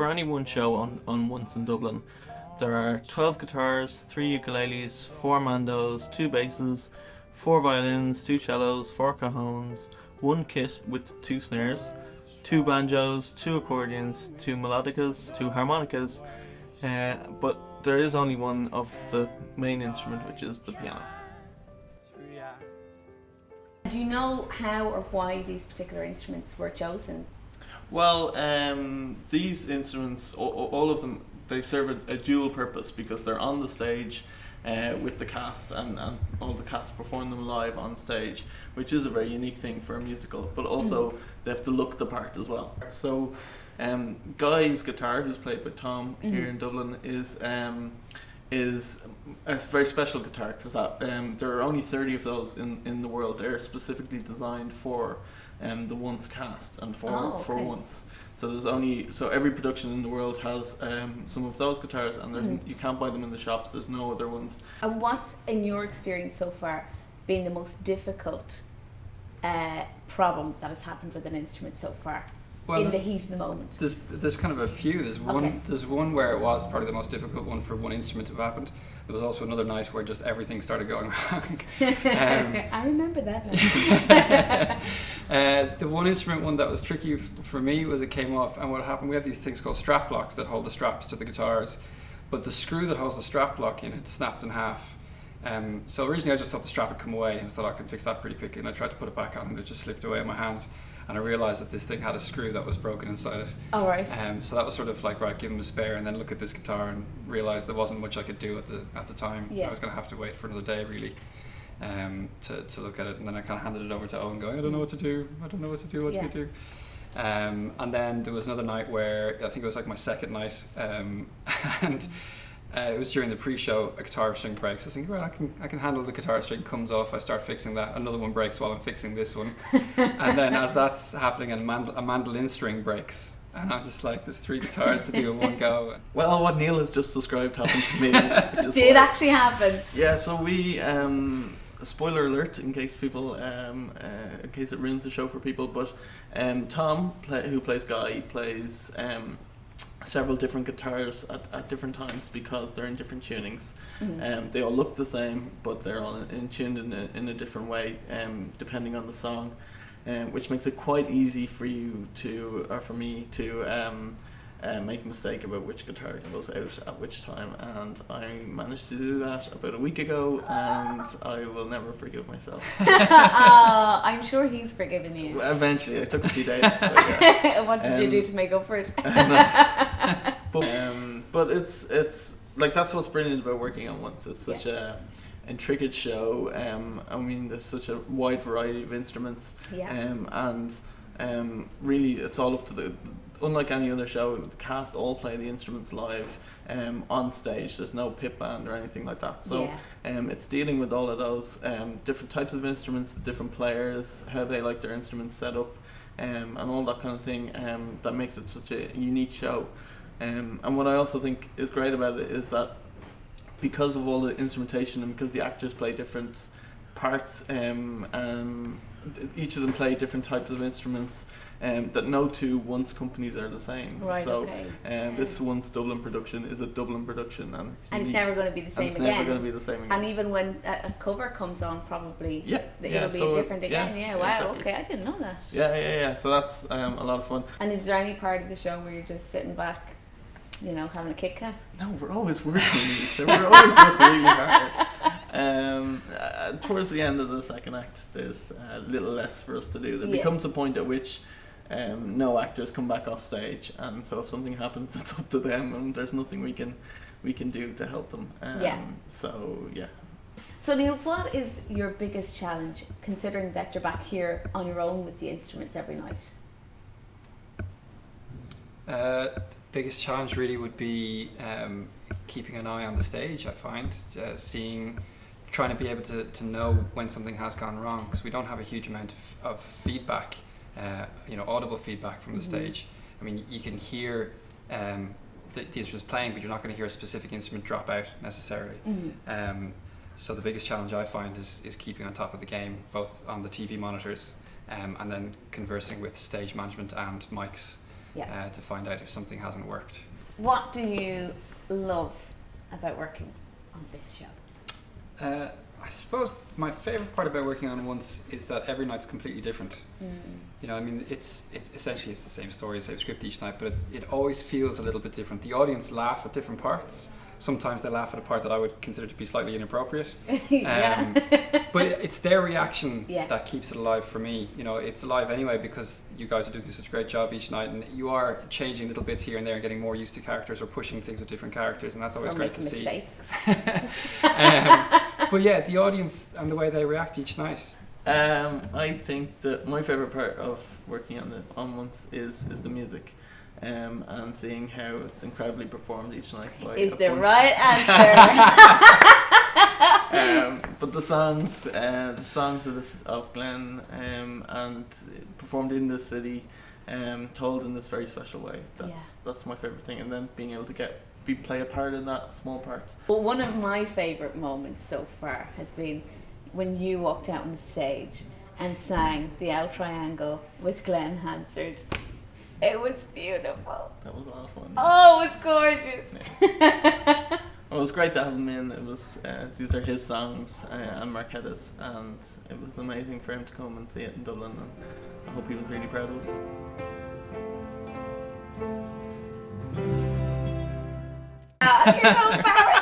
for any one show on Once in Dublin, there are 12 guitars, 3 ukuleles, 4 mandos, 2 basses, 4 violins, 2 cellos, 4 cajones, 1 kit with 2 snares, 2 banjos, 2 accordions, 2 melodicas, 2 harmonicas, but there is only one of the main instrument, which is the piano. Do you know how or why these particular instruments were chosen? Well, these instruments, all of them, they serve a dual purpose because they're on the stage with the cast, and all the cast perform them live on stage, which is a very unique thing for a musical, but also they have to look the part as well. So Guy's guitar, who's played by Tom here in Dublin, is a very special guitar because there are only 30 of those in the world. They're specifically designed for the Once cast and for Once. So every production in the world has some of those guitars, and you can't buy them in the shops. There's no other ones. And what's, in your experience so far, been the most difficult problem that has happened with an instrument so far? Well, in the heat of the moment. There's kind of a few. There's one where it was probably the most difficult one for one instrument to have happened. There was also another night where just everything started going wrong. I remember that night. The one instrument one that was tricky for me was it came off, and what happened, we have these things called strap locks that hold the straps to the guitars, but the screw that holds the strap lock in had snapped in half. So originally I just thought the strap had come away, and I thought I could fix that pretty quickly, and I tried to put it back on and it just slipped away in my hand. And I realised that this thing had a screw that was broken inside it. Oh, right. So that was sort of like, right, give him a spare, and then look at this guitar and realise there wasn't much I could do at the time. Yeah. I was going to have to wait for another day, really, to look at it. And then I kind of handed it over to Owen, going, I don't know what to do. What do you do? And then there was another night where I think it was like my second night, and it was during the pre-show. A guitar string breaks. I was thinking, right, I can handle the guitar string. Comes off. I start fixing that. Another one breaks while I'm fixing this one. And then as that's happening, a mandolin string breaks. And I'm just like, there's 3 guitars to do in one go. Well, what Neil has just described happened to me. Did actually happen? Yeah. So we, spoiler alert, in case people, in case it ruins the show for people, but Tom, who plays Guy, plays several different guitars at different times because they're in different tunings. They all look the same, but they're all tuned in a different way, depending on the song, which makes it quite easy for you to, or for me to, make a mistake about which guitar goes out at which time. And I managed to do that about a week ago, and I will never forgive myself. I'm sure he's forgiven you. Eventually, it took a few days. But, yeah. What did you do to make up for it? But it's like, that's what's brilliant about working on Once. It's such a intricate show. I mean, there's such a wide variety of instruments. And really, it's all up to the. Unlike any other show, the cast all play the instruments live on stage. There's no pit band or anything like that. So it's dealing with all of those different types of instruments, the different players, how they like their instruments set up, and all that kind of thing. That makes it such a unique show. And what I also think is great about it is that because of all the instrumentation and because the actors play different parts, each of them play different types of instruments, that no two Once companies are the same. Right, so this Once Dublin production is a Dublin production, and it's never going to be the same again. Never going to be the same again. And even when a cover comes on, probably it'll be so different again. Wow, exactly. okay, I didn't know that. Yeah. So that's a lot of fun. And is there any part of the show where you're just sitting back, having a Kit Kat? No, we're always working. So we're always working really hard. Towards the end of the second act, there's a little less for us to do. There becomes a point at which no actors come back off stage, and so if something happens, it's up to them, and there's nothing we can do to help them. So yeah. So Neil, what is your biggest challenge, considering that you're back here on your own with the instruments every night? Biggest challenge really would be keeping an eye on the stage. I find trying to be able to know when something has gone wrong, because we don't have a huge amount of feedback, audible feedback from the stage. I mean, you can hear the instruments playing, but you're not going to hear a specific instrument drop out necessarily. So the biggest challenge I find is keeping on top of the game, both on the TV monitors and then conversing with stage management and mics to find out if something hasn't worked. What do you love about working on this show? I suppose my favourite part about working on Once is that every night's completely different. You know, I mean, it's essentially it's the same story, the same script each night, but it always feels a little bit different. The audience laugh at different parts. Sometimes they laugh at a part that I would consider to be slightly inappropriate. But it's their reaction that keeps it alive for me. You know, it's alive anyway because you guys are doing such a great job each night, and you are changing little bits here and there and getting more used to characters or pushing things with different characters, and that's always great to see. But yeah, the audience and the way they react each night. I think that my favourite part of working on Once is the music. And seeing how it's incredibly performed each night. Is the right answer. But the songs of Glenn and performed in this city, told in this very special way. That's my favourite thing. And then being able to play a part in that small part. Well, one of my favourite moments so far has been when you walked out on the stage and sang the L Triangle with Glenn Hansard. It was beautiful. That was a lot of fun. Oh, it was gorgeous. Yeah. Well, it was great to have him in. It was these are his songs and Marquetta's, and it was amazing for him to come and see it in Dublin, and I hope he was really proud of us. You're so embarrassed.